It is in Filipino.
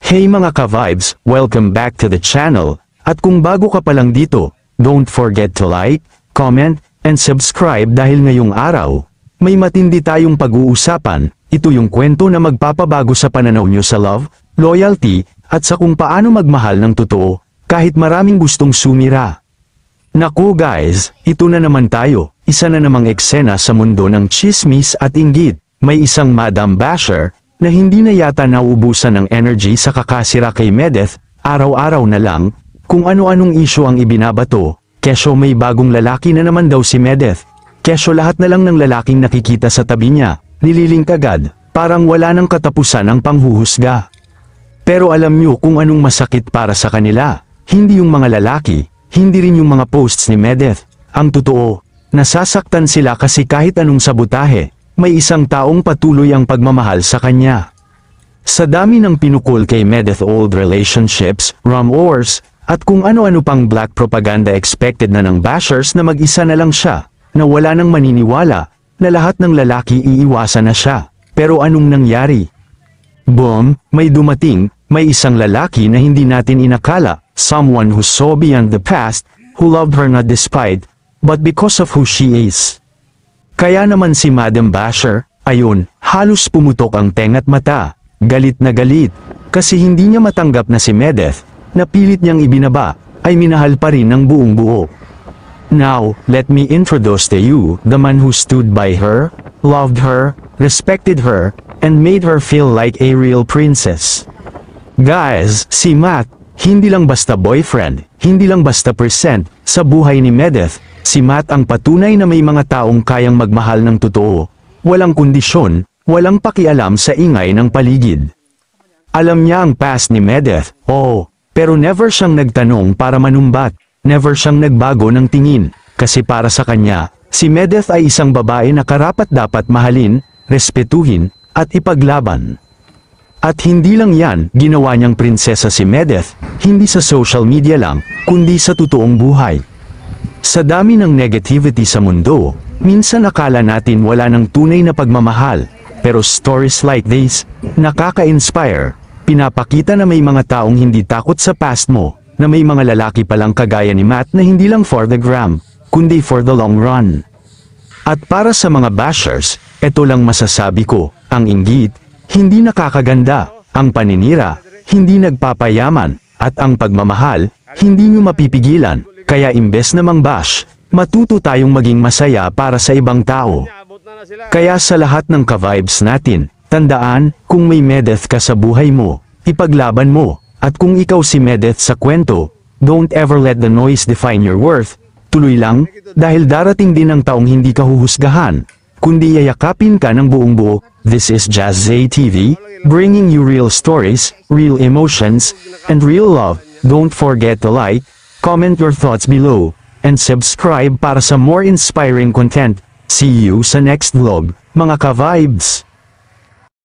Hey mga ka-vibes, welcome back to the channel, at kung bago ka pa lang dito, don't forget to like, comment, and subscribe dahil ngayong araw, may matindi tayong pag-uusapan. Ito yung kwento na magpapabago sa pananaw nyo sa love, loyalty, at sa kung paano magmahal ng totoo, kahit maraming gustong sumira. Naku guys, ito na naman tayo, isa na namang eksena sa mundo ng chismis at inggit. May isang Madam Basher, na hindi na yata nauubusan ng energy sa kakasira kay Medeth, araw-araw na lang, kung ano-anong isyu ang ibinabato, kesyo may bagong lalaki na naman daw si Medeth, kesyo lahat na lang ng lalaking nakikita sa tabi niya, nililink agad, parang wala nang katapusan ang panghuhusga. Pero alam niyo kung anong masakit para sa kanila, hindi yung mga lalaki, hindi rin yung mga posts ni Medeth, ang totoo, nasasaktan sila kasi kahit anong sabotahe, may isang taong patuloy ang pagmamahal sa kanya. Sa dami ng pinukol kay Medeth old relationships, rumors, at kung ano-ano pang black propaganda expected na ng bashers na mag-isa na lang siya, na wala nang maniniwala, na lahat ng lalaki iiwasan na siya. Pero anong nangyari? Boom, may dumating, may isang lalaki na hindi natin inakala, someone who saw beyond the past, who loved her not despite, but because of who she is. Kaya naman si Madam Basher, ayun, halos pumutok ang tenga't mata, galit na galit, kasi hindi niya matanggap na si Medeth, na pilit niyang ibinaba, ay minahal pa rin ng buong buo. Now, let me introduce to you the man who stood by her, loved her, respected her, and made her feel like a real princess. Guys, si Matt, hindi lang basta boyfriend, hindi lang basta present, sa buhay ni Medeth, si Matt ang patunay na may mga taong kayang magmahal ng totoo, walang kondisyon, walang pakialam sa ingay ng paligid. Alam niya ang past ni Medeth, pero never siyang nagtanong para manumbat, never siyang nagbago ng tingin, kasi para sa kanya, si Medeth ay isang babae na karapat-dapat mahalin, respetuhin, at ipaglaban. At hindi lang yan, ginawa niyang prinsesa si Medeth, hindi sa social media lang, kundi sa totoong buhay. Sa dami ng negativity sa mundo, minsan akala natin wala ng tunay na pagmamahal, pero stories like this, nakaka-inspire, pinapakita na may mga taong hindi takot sa past mo, na may mga lalaki palang kagaya ni Matt na hindi lang for the gram, kundi for the long run. At para sa mga bashers, eto lang masasabi ko, ang inggit, hindi nakakaganda, ang paninira, hindi nagpapayaman, at ang pagmamahal, hindi nyo mapipigilan. Kaya imbes na mang-bash, matuto tayong maging masaya para sa ibang tao. Kaya sa lahat ng ka-vibes natin, tandaan, kung may Medeth ka sa buhay mo, ipaglaban mo, at kung ikaw si Medeth sa kwento, don't ever let the noise define your worth, tuloy lang, dahil darating din ang taong hindi ka huhusgahan, kundi yayakapin ka ng buong buo. This is Jazz Zay TV, bringing you real stories, real emotions, and real love. Don't forget to like, comment your thoughts below, and subscribe para sa more inspiring content. See you sa next vlog, mga ka-vibes!